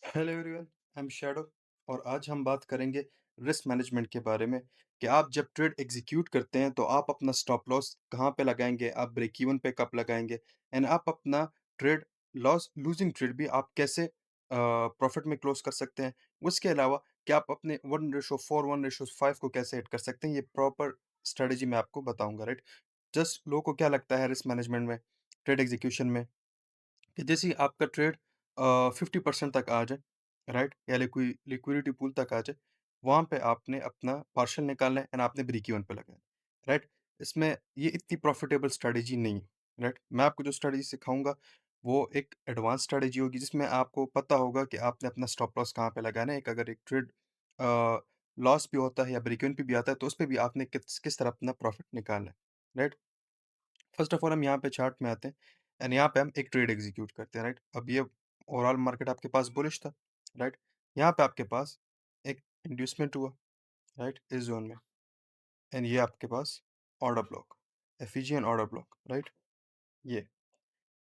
Hello everyone, I am shadow और आज हम बात करेंगे रिस्क मैनेजमेंट के बारे में कि आप जब ट्रेड एग्जीक्यूट करते हैं तो आप अपना स्टॉप लॉस कहाँ पे लगाएंगे, आप ब्रेक इवन पे कब लगाएंगे एंड आप अपना ट्रेड लॉस लूजिंग ट्रेड भी आप कैसे प्रॉफिट में क्लोज कर सकते हैं। उसके अलावा कि आप अपने 1:4 1:5 को कैसे हिट कर सकते हैं, ये प्रॉपर स्ट्रेटेजी मैं आपको बताऊंगा, राइट। जस्ट लोगों को क्या लगता है रिस्क मैनेजमेंट में, ट्रेड एग्जीक्यूशन में, कि जैसे ही आपका ट्रेड 50% तक आ जाए, राइट, या लिक्विडिटी पूल तक आ जाए, वहाँ पे आपने अपना पार्शियल निकालना है एंड आपने ब्रेक इवन पे लगाना है, राइट। इसमें ये इतनी प्रॉफिटेबल स्ट्रैटेजी नहीं है, राइट। मैं आपको जो स्ट्रैटेजी सिखाऊँगा, वो एक एडवांस स्ट्रैटेजी होगी जिसमें आपको पता होगा कि आपने अपना स्टॉप लॉस कहाँ पे लगाना है। एक अगर एक ट्रेड अ, लॉस भी होता है या ब्रेक इवन पे भी आता है, तो उसपे भी आपने किस किस तरह अपना प्रॉफिट निकालना है, राइट। फर्स्ट ऑफ ऑल हम यहाँ पे चार्ट में आते हैं एंड यहाँ पे हम एक ट्रेड एग्जीक्यूट करते हैं, राइट। अब ये ओवरऑल मार्केट आपके पास बुलिश था, राइट। यहाँ पे आपके पास एक इंड्यूसमेंट हुआ, राइट, इस जोन में, एंड ये आपके पास ऑर्डर ब्लॉक, एफिजियन ऑर्डर ब्लॉक, राइट। ये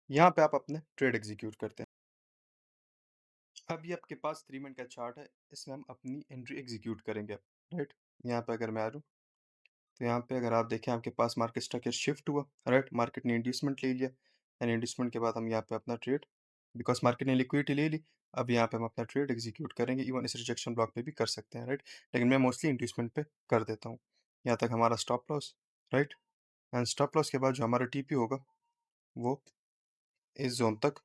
यहाँ पे आप अपने ट्रेड एग्जीक्यूट करते हैं। अब ये आपके पास 3 मिनट का चार्ट है, इसमें हम अपनी एंट्री एग्जीक्यूट करेंगे, राइट। यहाँ पे अगर मैं आ जाऊँ तो यहाँ पे अगर आप देखें आपके पास मार्केट स्ट्रक्चर शिफ्ट हुआ, राइट। मार्केट ने इंड्यूसमेंट ले लिया एंड इंड्यूसमेंट के बाद हम यहाँ पे अपना ट्रेड, बिकॉज मार्केट ने लिक्विडिटी ले ली, अब यहाँ पे हम अपना ट्रेड एग्जीक्यूट करेंगे। इवन इस रिजेक्शन ब्लॉक पे भी कर सकते हैं, राइट, लेकिन मैं मोस्टली इंड्यूसमेंट पे कर देता हूँ। यहाँ तक हमारा stop loss, right, and stop loss के बाद जो हमारा टीपी होगा वो इस जोन तक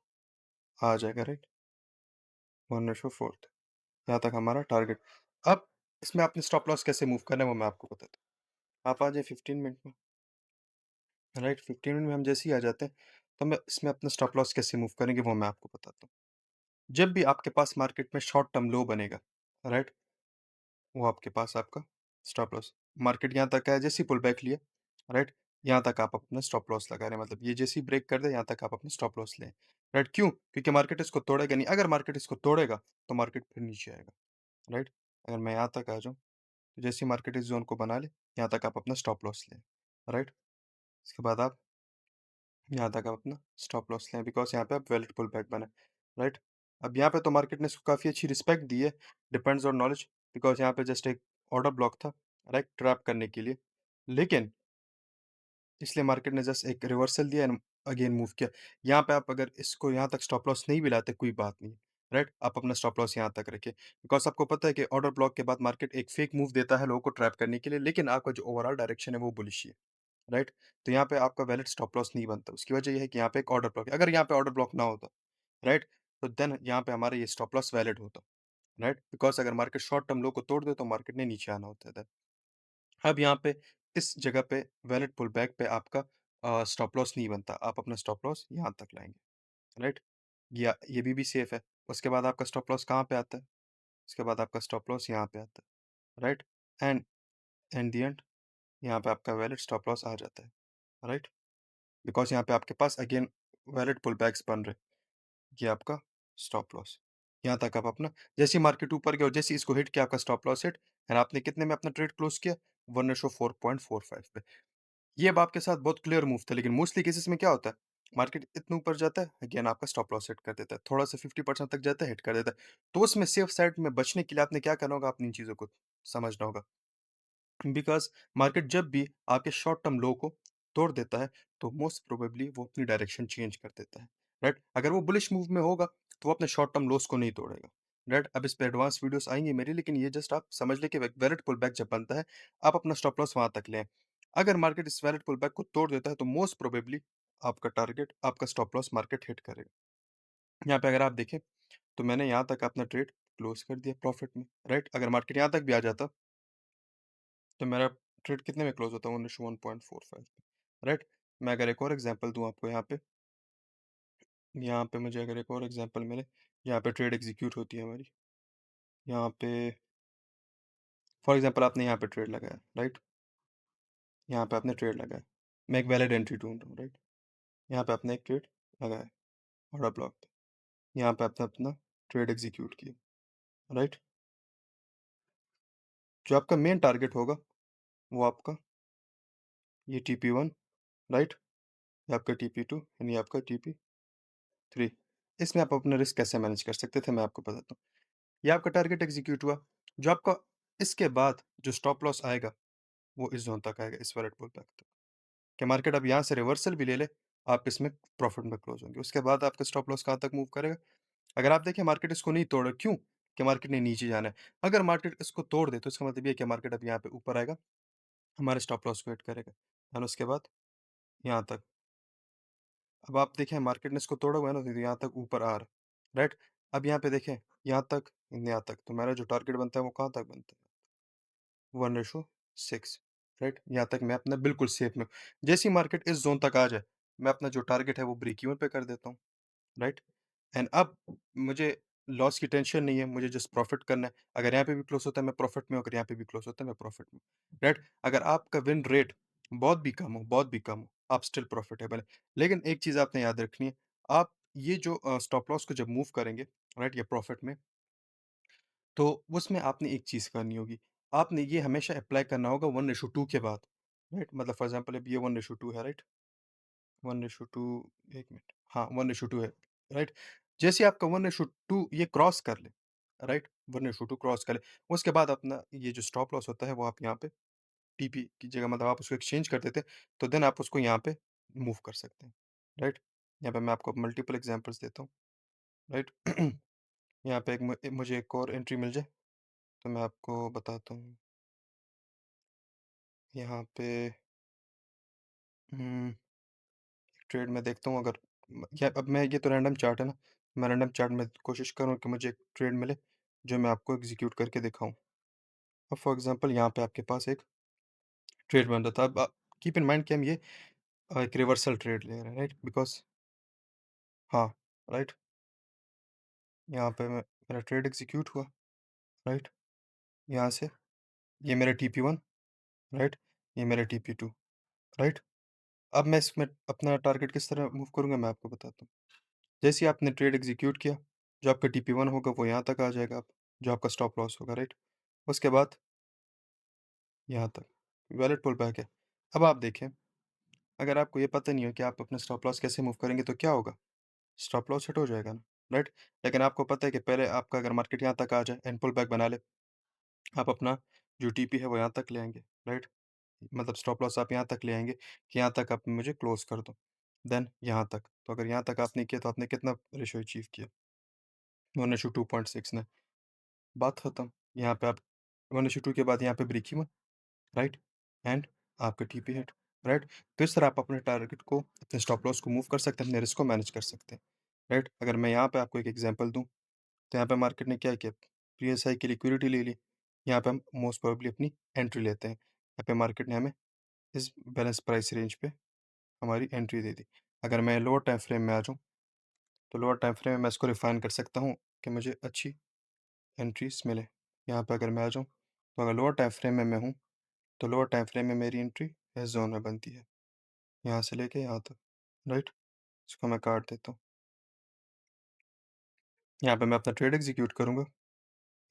आ जाएगा, राइट, 1/4। यहाँ तक हमारा टारगेट। अब इसमें आपने स्टॉप लॉस कैसे मूव करना है वो मैं आपको बताता हूँ। आप आ जाए 15 मिनट में, राइट। 15 मिनट में हम जैसे ही आ जाते हैं तो मैं इसमें अपना स्टॉप लॉस कैसे मूव करेंगे वो मैं आपको बताता हूँ। जब भी आपके पास मार्केट में शॉर्ट टर्म लो बनेगा, राइट, वो आपके पास आपका स्टॉप लॉस। मार्केट यहाँ तक है, जैसे ही पुल बैक लिया, राइट, यहाँ तक आप अपना स्टॉप लॉस लगा रहे हैं, मतलब ये जैसे ही ब्रेक कर दे यहाँ तक आप अपना स्टॉप लॉस लें, राइट। क्यों? क्योंकि मार्केट इसको तोड़ेगा नहीं। अगर मार्केट इसको तोड़ेगा तो मार्केट फिर नीचे आएगा, राइट। अगर मैं यहाँ तक आ जाऊँ तो जैसे ही मार्केट इस जोन को बना ले, यहाँ तक आप अपना स्टॉप लॉस लें, राइट। इसके बाद आप यहाँ तक आप अपना स्टॉप लॉस लें, बिकॉज़ यहाँ पे आप वैलिड पुल बैक बना है, राइट। अब यहाँ पे तो मार्केट ने इसको काफ़ी अच्छी रिस्पेक्ट दी है, डिपेंड्स ऑन नॉलेज, बिकॉज़ यहाँ पे जस्ट एक ऑर्डर ब्लॉक था, राइट, ट्रैप करने के लिए। लेकिन इसलिए मार्केट ने जस्ट एक रिवर्सल दिया एंड अगेन मूव किया। यहाँ पे आप अगर इसको यहाँ तक स्टॉप लॉस नहीं भी लाते, कोई बात नहीं, राइट। आप अपना स्टॉप लॉस यहाँ तक रखें, बिकॉज़ आपको पता है कि ऑर्डर ब्लॉक के बाद मार्केट एक फेक मूव देता है लोगों को ट्रैप करने के लिए, लेकिन आपका जो ओवरऑल डायरेक्शन है वो बुलिश ही है। राइट? तो यहाँ पे आपका वैलिड स्टॉप लॉस नहीं बनता। उसकी वजह ये है कि यहाँ पे एक ऑर्डर ब्लॉक है। अगर यहाँ पे ऑर्डर ब्लॉक ना होता, राइट? तो देन यहाँ पे हमारा ये स्टॉप लॉस वैलिड होता, राइट? बिकॉज़ अगर मार्केट शॉर्ट टर्म लो को तोड़ दे तो मार्केट ने नीचे आना होता है देन। अब यहाँ पे इस जगह पे वैलिड पुल बैक पे आपका स्टॉप लॉस नहीं बनता। आप अपना स्टॉप लॉस यहाँ तक लाएँगे, राइट? या ये भी सेफ है। उसके बाद आपका स्टॉप लॉस कहाँ पे आता है? उसके बाद आपका स्टॉप लॉस यहाँ पे आता है, right? And at the end यहाँ पे आपका वैलिड स्टॉप लॉस आ जाता है, राइट? बिकॉज़ यहाँ पे आपके पास अगेन वैलिड पुलबैक्स बन रहे हैं। ये आपका स्टॉप लॉस। यहाँ तक आप अपना, जैसे ही मार्केट ऊपर गया और जैसे ही इसको हिट किया आपका स्टॉप लॉस हिट एंड आपने कितने में अपना ट्रेड क्लोज़ किया? 1/4.45 पे। ये अब आपके साथ बहुत क्लियर मूव था, लेकिन मोस्टली केसेस में क्या होता है? मार्केट इतने ऊपर जाता है, अगेन आपका स्टॉप लॉस हिट कर देता है। थोड़ा-सा 50% तक जाता है, हिट कर देता है। तो उसमें सेफ साइड में बचने के लिए आपने क्या करना होगा? आपने इन चीज़ों को समझना होगा। बिकॉज़ मार्केट जब भी आपके शॉर्ट टर्म लो को तोड़ देता है, तो मोस्ट प्रोबेबली वो अपनी डायरेक्शन चेंज कर देता है, राइट? अगर वो बुलिश मूव में होगा, तो वो अपने शॉर्ट टर्म लॉस को नहीं तोड़ेगा, राइट? अब इस पे एडवांस वीडियोज़ आएँगी मेरी, लेकिन ये जस्ट आप समझ लें कि वैलिड पुलबैक जब बनता है, आप अपना स्टॉप लॉस वहाँ तक लें। अगर मार्केट इस वैलिड पुलबैक को तोड़ देता है, तो मोस्ट प्रोबेबली आपका टारगेट, आपका स्टॉप लॉस मार्केट हिट करेगा। यहाँ पे अगर आप देखें, तो मैंने यहाँ तक अपना ट्रेड क्लोज़ कर दिया प्रॉफिट में, राइट? अगर मार्केट यहाँ तक भी आ जाता, तो मेरा ट्रेड कितने में क्लोज़ होता है? 1:1.45 राइट? मैं अगर एक और एग्ज़ाम्पल दूँ आपको यहाँ पे मुझे अगर एक और एग्ज़ाम्पल मिले, यहाँ पे ट्रेड एग्ज़ीक्यूट होती है हमारी। यहाँ पे फॉर एग्ज़ाम्पल आपने यहाँ पे ट्रेड लगाया, राइट? यहाँ पे आपने ट्रेड लगाया। मैं एक वैलिड एंट्री ढूँढ रहा हूँ, राइट? यहाँ पे आपने एक ट्रेड लगाया, ऑर्डर ब्लॉक पे। यहाँ पे आपने अपना ट्रेड एग्ज़ीक्यूट किया, राइट? जो आपका मेन टारगेट होगा, वो आपका ये TP1, राइट? ये आपका TP2 एंड ये आपका TP3। इसमें आप अपना रिस्क कैसे मैनेज कर सकते थे, मैं आपको बताता हूँ। ये आपका टारगेट एग्ज़ीक्यूट हुआ, जो आपका इसके बाद जो स्टॉप लॉस आएगा, वो इस ज़ोन तक आएगा, इस वालेट पुल बैक तक। कि मार्केट अब यहाँ से रिवर्सल भी ले ले, आप इसमें प्रॉफ़िट में क्लोज़ होंगे। उसके बाद आपका स्टॉप लॉस कहाँ तक मूव करेगा? अगर आप देखें मार्केट इसको नहीं तोड़ा, क्यों? कि मार्केट ने नीचे जाना है। अगर मार्केट इसको तोड़ दे, तो इसका मतलब ये है कि मार्केट अब यहाँ पे ऊपर आएगा, हमारे स्टॉप लॉस को हिट करेगा। और उसके बाद यहाँ तक। अब आप देखें मार्केट ने इसको तोड़ा हुआ है ना, तो यहाँ तक ऊपर आ रहा है, राइट? अब यहाँ पे देखें, यहाँ तक, यहाँ तक, तो मेरा जो टारगेट बनता है वो कहाँ तक बनता है? 1:6, राइट? यहाँ तक मैं अपना बिल्कुल सेफ में हूँ। जैसे ही मार्केट इस ज़ोन तक आ जाए, मैं अपना जो टारगेट है वो ब्रेक इवन पे कर देता हूँ, राइट? एंड अब मुझे लॉस की टेंशन नहीं है, मुझे जस्ट प्रॉफ़िट करना है। अगर यहाँ पे भी क्लोज़ होता है, मैं प्रॉफ़िट में हूँ, अगर यहाँ पे भी क्लोज़ होता है, मैं प्रॉफ़िट में हूँ, राइट? अगर आपका विन रेट बहुत भी कम हो, आप स्टिल प्रॉफ़िटेबल हैं। लेकिन एक चीज़ आपने याद रखनी है, आप ये जो स्टॉप लॉस को जब मूव करेंगे, राइट, या प्रॉफ़िट में, तो उसमें आपने एक चीज़ करनी होगी। आपने ये हमेशा अप्लाई करना होगा 1:2 के बाद, राइट? मतलब फॉर एग्ज़ाम्पल अब ये 1:2 है, राइट? 1:2, 1 मिनट, हाँ, 1:2 है, राइट? जैसे ही आपका 1:2 ये क्रॉस कर ले, राइट? 1:2 क्रॉस कर ले, उसके बाद अपना ये जो स्टॉप लॉस होता है वो आप यहाँ पे टीपी की जगह, मतलब आप उसको एक्सचेंज कर देते हैं, तो देन आप उसको यहाँ पे मूव कर सकते हैं, राइट? यहाँ पे मैं आपको मल्टीपल एग्ज़ाम्पल्स देता हूँ, राइट? यहाँ पे मुझे एक और एंट्री मिल जाए, तो मैं आपको बताता हूँ। यहाँ पे हुँ, ट्रेड में देखता हूँ, अगर या अब मैं ये तो रैंडम चार्ट है ना, मैं रैंडम चार्ट में कोशिश करूँ कि मुझे एक ट्रेड मिले, जो मैं आपको एग्ज़ीक्यूट करके दिखाऊँ। अब फॉर एग्ज़ाम्पल यहाँ पे आपके पास एक ट्रेड बन रहा था। अब कीप इन माइंड कि हम ये एक रिवर्सल ट्रेड ले रहे हैं, राइट? बिकॉज़ हाँ, राइट? यहाँ पे मेरा ट्रेड एग्ज़ीक्यूट हुआ, राइट? यहाँ से ये मेरा TP1, राइट? ये मेरा TP2, राइट? अब मैं इसमें अपना टारगेट किस तरह मूव करूँगा, मैं आपको बताता हूँ। जैसे ही आपने ट्रेड एग्ज़ीक्यूट किया, जो आपका TP1 होगा वो यहाँ तक आ जाएगा, जो आपका स्टॉप लॉस होगा, राइट? उसके बाद यहाँ तक, वैलिड पुल बैक है। अब आप देखें, अगर आपको ये पता नहीं हो कि आप अपना स्टॉप लॉस कैसे मूव करेंगे, तो क्या होगा? स्टॉप लॉस हिट हो जाएगा ना, राइट? लेकिन आपको पता है कि पहले आपका अगर मार्केट यहाँ तक आ जाए एंड पुल बैक बना ले, आप अपना जो TP है वो यहाँ तक ले आएँगे, राइट? मतलब स्टॉप लॉस आप यहाँ तक ले आएँगे कि यहाँ तक आप मुझे क्लोज़ कर दो, देन यहाँ तक। तो अगर यहाँ तक आपने किया, तो आपने कितना रेशियो अचीव किया? 1:2.69, बात खत्म। यहाँ पे आप 1:2 के बाद यहाँ पे ब्रेक इवन, राइट? एंड आपका TP हिट, राइट? तो इस तरह आप अपने टारगेट को, अपने स्टॉप लॉस को मूव कर सकते हैं, अपने रिस्क को मैनेज कर सकते हैं, राइट? अगर मैं यहाँ पे आपको एक एग्ज़ाम्पल दूँ, तो यहाँ पे मार्केट ने क्या किया? प्रीवियस हाई की लिक्विडिटी ले ली। यहाँ पे हम मोस्ट प्रोबेबली अपनी एंट्री लेते हैं। यहाँ पे मार्केट ने हमें इस बैलेंस प्राइस रेंज पे हमारी एंट्री दे दी। अगर मैं लोअर टाइम फ्रेम में आ जाऊँ, तो लोअर टाइम फ्रेम में मैं इसको रिफ़ाइन कर सकता हूँ कि मुझे अच्छी एंट्रीज़ मिले। यहाँ पे अगर मैं आ जाऊँ, तो अगर लोअर टाइम फ्रेम में मैं हूँ, तो लोअर टाइम फ्रेम में मेरी एंट्री इस ज़ोन में बनती है, यहाँ से लेके यहाँ तक, राइट? इसको मैं काट देता हूँ। यहाँ पे मैं अपना ट्रेड एग्ज़ीक्यूट करूँगा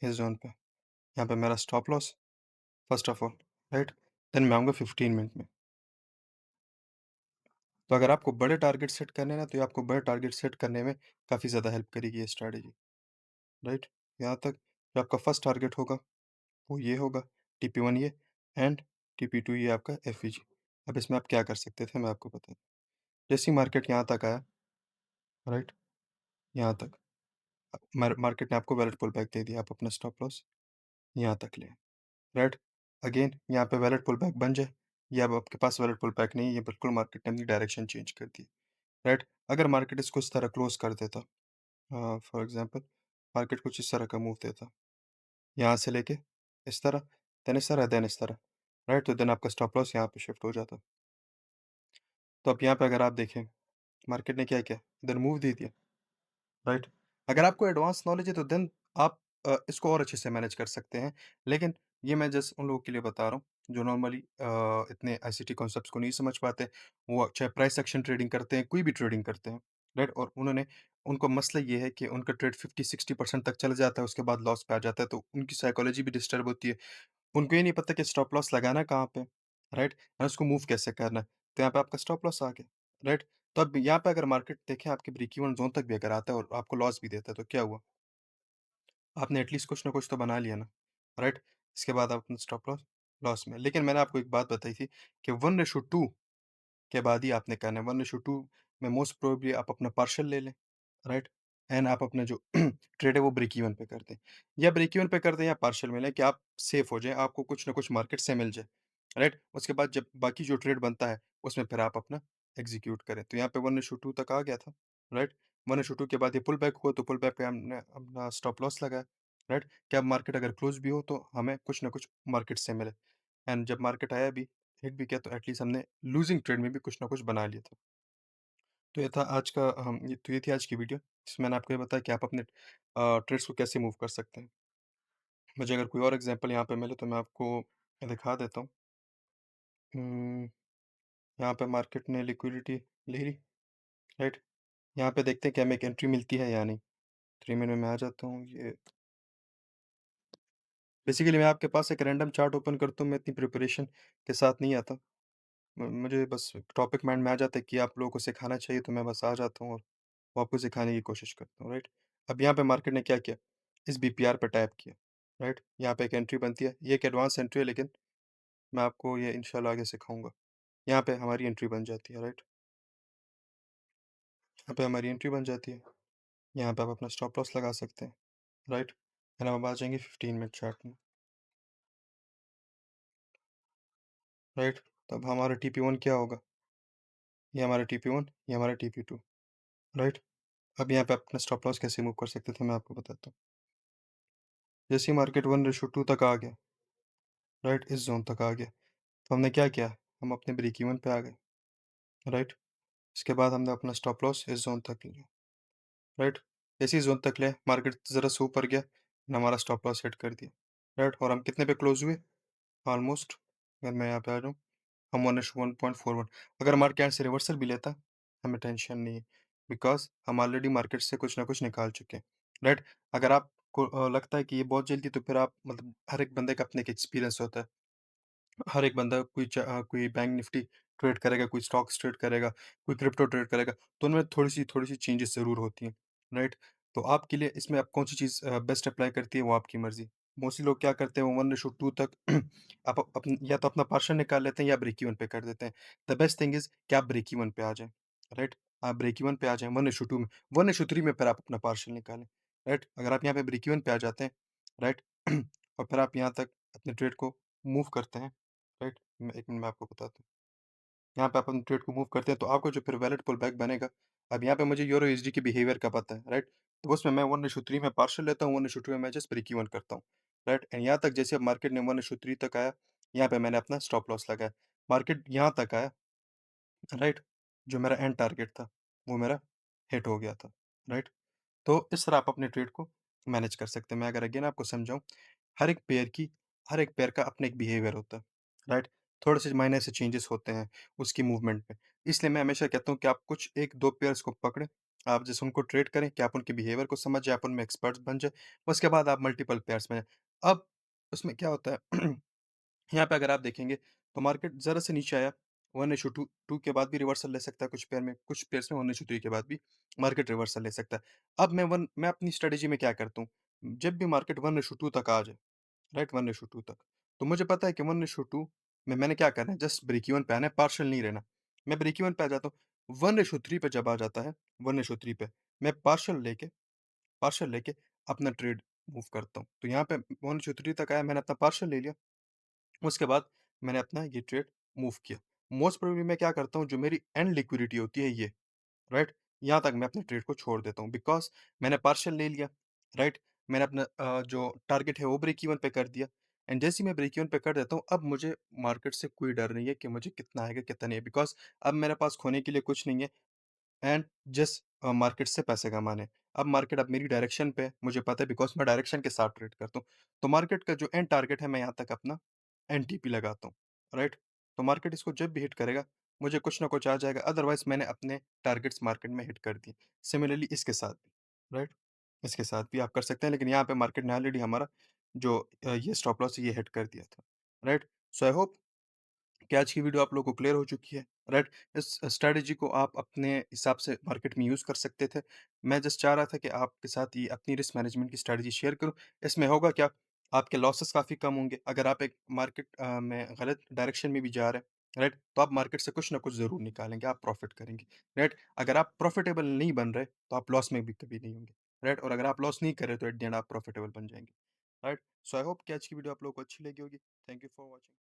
इस ज़ोन पे। यहाँ पे मेरा stop loss first of all, right? Then मैं आऊँगा 15 मिनट में। तो अगर आपको बड़े टारगेट सेट करने हैं ना, तो ये आपको बड़े टारगेट सेट करने में काफ़ी ज़्यादा हेल्प करेगी ये स्ट्रैटेजी, राइट? यहाँ तक जो आपका फर्स्ट टारगेट होगा, वो ये होगा, TP1 ये, एंड TP2 ये आपका FVG। अब इसमें आप क्या कर सकते थे, मैं आपको बताता हूँ। जैसे ही मार्केट यहाँ तक आया, राइट? यहाँ तक, मार्केट ने आपको वैलिड पुल बैक दे दिया, आप अपना स्टॉप लॉस यहाँ तक लें, राइट? अगेन यहाँ पे वैलिड पुल बैक बन जाए, ये अब आपके पास वैलिड पुल बैक नहीं है, ये बिल्कुल मार्केट ने अपनी डायरेक्शन चेंज कर दी, राइट? अगर मार्केट इसको इस तरह क्लोज़ कर देता, फॉर एग्ज़ाम्पल मार्केट कुछ इस तरह का मूव देता, यहाँ से लेके इस तरह, देन इस तरह, देन इस तरह, राइट? तो देन आपका स्टॉप लॉस यहाँ पे शिफ्ट हो जाता। तो अब यहाँ पे अगर आप देखें, मार्केट ने क्या किया? इधर मूव दे दिया, राइट? अगर आपको एडवांस नॉलेज है, तो देन आप इसको और अच्छे से मैनेज कर सकते हैं। लेकिन ये मैं जस्ट उन लोगों के लिए बता रहा हूँ, जो नॉर्मली इतने आईसीटी कॉन्सेप्ट्स को नहीं समझ पाते। वो चाहे प्राइस एक्शन ट्रेडिंग करते हैं, कोई भी ट्रेडिंग करते हैं, राइट? और उनको मसला ये है कि उनका ट्रेड 50-60% तक चला जाता है, उसके बाद लॉस पे आ जाता है, तो उनकी साइकोलॉजी भी डिस्टर्ब होती है। उनको ये नहीं पता कि स्टॉप लॉस लगाना है कहाँ पे, राइट? और उसको मूव कैसे करना है। तो यहाँ पे आपका स्टॉप लॉस आ गया, राइट? तो अब यहाँ पे अगर मार्केट देखें आपके ब्रेक इवन ज़ोन तक भी अगर आता है और आपको लॉस भी देता है, तो क्या हुआ? आपने एटलीस्ट कुछ ना कुछ तो बना लिया ना, राइट? इसके बाद आप अपना स्टॉप लॉस लॉस में। लेकिन मैंने आपको एक बात बताई थी कि 1:2 के बाद ही आपने करना है। 1:2 में मोस्ट प्रोबेबली आप अपना पार्शियल ले लें, राइट? एंड आप अपना जो ट्रेड है वो ब्रेक इवन पे कर दें। या ब्रेक इवन पे कर दें या पार्शियल में लें कि आप सेफ हो जाएँ, आपको कुछ ना कुछ मार्केट से मिल जाए, राइट? उसके बाद जब बाकी जो ट्रेड बनता है, उसमें फिर आप अपना एग्ज़ीक्यूट करें। तो यहाँ पे 1:2 तक आ गया था, राइट? 1:2 के बाद ये पुल बैक हुआ, तो पुल बैक पे हमने अपना स्टॉप लॉस लगाया, राइट? कि अब मार्केट अगर क्लोज़ भी हो, तो हमें कुछ ना कुछ मार्केट से मिले। एंड जब मार्केट आया भी, हिट भी किया, तो एटलीस्ट हमने लूज़िंग ट्रेड में भी कुछ ना कुछ बना लिया था। तो ये था आज का ये थी आज की वीडियो, जिसमें मैंने आपको ये बताया कि आप अपने ट्रेड्स को कैसे मूव कर सकते हैं। मुझे अगर कोई और एग्ज़ाम्पल यहाँ पे मिले तो मैं आपको दिखा देता हूँ। उम, यहाँ पे मार्केट ने लिक्विडिटी ले ली, राइट? यहाँ पे देखते हैं कि हमें एक एंट्री मिलती है या नहीं। 3 मिनट में मैं आ जाता हूँ। ये बेसिकली मैं आपके पास एक रैंडम चार्ट ओपन करता हूँ, मैं इतनी प्रिपरेशन के साथ नहीं आता। मुझे बस टॉपिक माइंड में आ जाता है कि आप लोगों को सिखाना चाहिए, तो मैं बस आ जाता हूँ और वो आपको सिखाने की कोशिश करता हूँ, राइट? अब यहाँ पे मार्केट ने क्या किया, इस बीपीआर पे टैप किया, राइट? यहाँ पे एक एंट्री बनती है, ये एक एडवांस एंट्री है, लेकिन मैं आपको ये इंशाल्लाह आगे सिखाऊँगा। यहाँ पे हमारी एंट्री बन जाती है, राइट? यहाँ पे हमारी एंट्री बन जाती है, यहाँ पे आप अपना स्टॉप लॉस लगा सकते हैं, राइट? एंड हम अब आ जाएँगे 15 मिनट चार्ट में, राइट? तब हमारा टीपी 1 क्या होगा? ये हमारा टीपी 1, ये हमारा टीपी 2, राइट? अब यहाँ पे आप अपना स्टॉप लॉस कैसे मूव कर सकते थे, मैं आपको बताता हूँ। जैसे ही मार्केट 1:2 तक आ गया, राइट? इस ज़ोन तक आ गया, तो हमने क्या किया? हम अपने ब्रेक इवन पे आ गए, राइट? इसके बाद हमने अपना स्टॉप लॉस इस ज़ोन तक लिया, राइट? जैसे ही ज़ोन तक लिया, मार्केट ज़रा सा ऊपर गया, हमने हमारा स्टॉप लॉस हिट कर दिया, राइट? और हम कितने पे क्लोज़ हुए? ऑलमोस्ट, अगर मैं यहाँ पे आ जाऊँ, हम 1:1.41। अगर मार्केट यहाँ से रिवर्सल भी लेता, हमें टेंशन नहीं है, बिकॉज़ हम ऑलरेडी मार्केट से कुछ ना कुछ निकाल चुके हैं, राइट? अगर आपको लगता है कि ये बहुत जल्दी, तो फिर आप मतलब हर एक बंदे का अपना एक एक्सपीरियंस होता है। हर एक बंदा कोई बैंक निफ्टी ट्रेड करेगा, कोई स्टॉक्स ट्रेड करेगा, कोई क्रिप्टो ट्रेड करेगा, तो उनमें थोड़ी-सी चेंजेस ज़रूर होती हैं, राइट? तो आपके लिए इसमें आप कौन-सी चीज़ बेस्ट अप्लाई करती है, वो आपकी मर्ज़ी। मोस्टली लोग क्या करते हैं, वो 1:2 तक आप अपन या तो अपना पोर्शन निकाल लेते हैं या ब्रेक इवन पे कर देते हैं। द बेस्ट थिंग इज़ कि आप ब्रेक इवन पे आ जाएँ, राइट? आप ब्रेक इवन पे आ जाएँ 1:2 में, 1:3 में फिर आप अपना पार्शियल निकालें, राइट? अगर आप यहाँ पे ब्रेक इवन पे आ जाते हैं, राइट? और फिर आप यहाँ तक अपने ट्रेड को मूव करते हैं, राइट? मैं 1 मिनट में आपको बताता हूँ। यहाँ पे अपन ट्रेड को मूव करते हैं, तो आपको जो फिर वैलिड पुल बैक बनेगा, अब यहाँ पे मुझे यूरो यूएसडी के बिहेवियर का पता है, राइट? तो उसमें मैं 1:3 में पार्शियल लेता हूँ, 1:2 में मैं जस्ट ब्रेक इवन करता हूँ, राइट? एंड यहाँ तक जैसे अब मार्केट ने 1:3 तक आया, यहाँ पे मैंने अपना स्टॉप लॉस लगाया। मार्केट यहाँ तक आया, राइट? जो मेरा एंड टारगेट था, वो मेरा हिट हो गया था, राइट? तो इस तरह आप अपने ट्रेड को मैनेज कर सकते हैं। मैं अगर अगेन आपको समझाऊँ, हर एक पेयर की हर एक पेयर का अपना एक बिहेवियर होता है, राइट? थोड़े से माइनर से चेंजेस होते हैं उसकी मूवमेंट में। इसलिए मैं हमेशा कहता हूँ कि आप कुछ 1-2 पेयर्स को पकड़ें, आप जैसे उनको ट्रेड करें कि आप उनके बिहेवियर को समझ जाएँ, आप उनमें एक्सपर्ट्स बन जाएँ, उसके बाद आप मल्टीपल पेयर्स में जाएँ। अब उसमें क्या होता है यहाँ पे अगर आप देखेंगे, तो मार्केट ज़रा से नीचे आया, 1:2 के बाद भी रिवर्सल ले सकता है कुछ पेयर में, कुछ पेयर्स में 1:3 के बाद भी मार्केट रिवर्सल ले सकता है। अब मैं अपनी स्ट्रैटेजी में क्या करता हूँ, जब भी मार्केट 1:2 तक आ जाए, राइट? 1:2 तक, तो मुझे पता है कि 1:2 में मैंने क्या करना है, जस्ट ब्रेक इवन पे आना है, पार्शियल नहीं रहना। मैं ब्रेक इवन पे आ जाता हूँ, 1:3 पे जब आ जाता है, 1:3 पे मैं पार्शियल लेके अपना ट्रेड मूव करता हूँ। तो यहाँ पे 1:3 तक आया, मैंने अपना पार्शियल ले लिया, उसके बाद मैंने अपना ये ट्रेड मूव किया। मोस्ट प्रोबेबली मैं क्या करता हूँ, जो मेरी एंड लिक्विडिटी होती है ये, राइट? यहाँ तक मैं अपने ट्रेड को छोड़ देता हूँ, बिकॉज़ मैंने पार्शियल ले लिया, राइट? मैंने अपना जो टारगेट है वो ब्रेक इवन पे कर दिया, एंड जैसे ही मैं ब्रेक इवन पे कर देता हूँ, अब मुझे मार्केट से कोई डर नहीं है कि मुझे कितना आएगा, कितना नहीं है, बिकॉज़ अब मेरे पास खोने के लिए कुछ नहीं है, एंड जस्ट मार्केट से पैसे कमाने। अब मार्केट अब मेरी डायरेक्शन पे है, मुझे पता है, बिकॉज़ मैं डायरेक्शन के साथ ट्रेड करता हूँ। तो मार्केट का जो एंड टारगेट है, मैं यहाँ तक अपना एनटीपी लगाता हूँ, राइट? तो मार्केट इसको जब भी हिट करेगा, मुझे कुछ ना कुछ आ जाएगा, अदरवाइज़ मैंने अपने टारगेट्स मार्केट में हिट कर दिए। सिमिलरली इसके साथ भी, राइट? इसके साथ भी आप कर सकते हैं, लेकिन यहाँ पे मार्केट ने ऑलरेडी हमारा जो ये स्टॉप लॉस है, ये हिट कर दिया था, राइट? सो आई होप कि आज की वीडियो आप लोगों को क्लियर हो चुकी है। राइट? इस स्ट्रैटेजी को आप अपने हिसाब से मार्केट में यूज़ कर सकते थे। मैं जस्ट चाह रहा था कि आपके साथ ये अपनी रिस्क मैनेजमेंट की स्ट्रैटेजी शेयर करूँ। इसमें होगा क्या, आपके लॉसेस काफ़ी कम होंगे। अगर आप एक मार्केट में गलत डायरेक्शन में भी जा रहे हैं, राइट? तो आप मार्केट से कुछ ना कुछ ज़रूर निकालेंगे, आप प्रॉफ़िट करेंगे, राइट? अगर आप प्रॉफ़िटेबल नहीं बन रहे, तो आप लॉस में भी कभी नहीं होंगे, राइट? और अगर आप लॉस नहीं कर रहे, तो एट द एंड आप प्रॉफ़िटेबल बन जाएँगे, राइट? सो आई होप कि आज की वीडियो आप लोगों को अच्छी लगी होगी। Thank you for watching.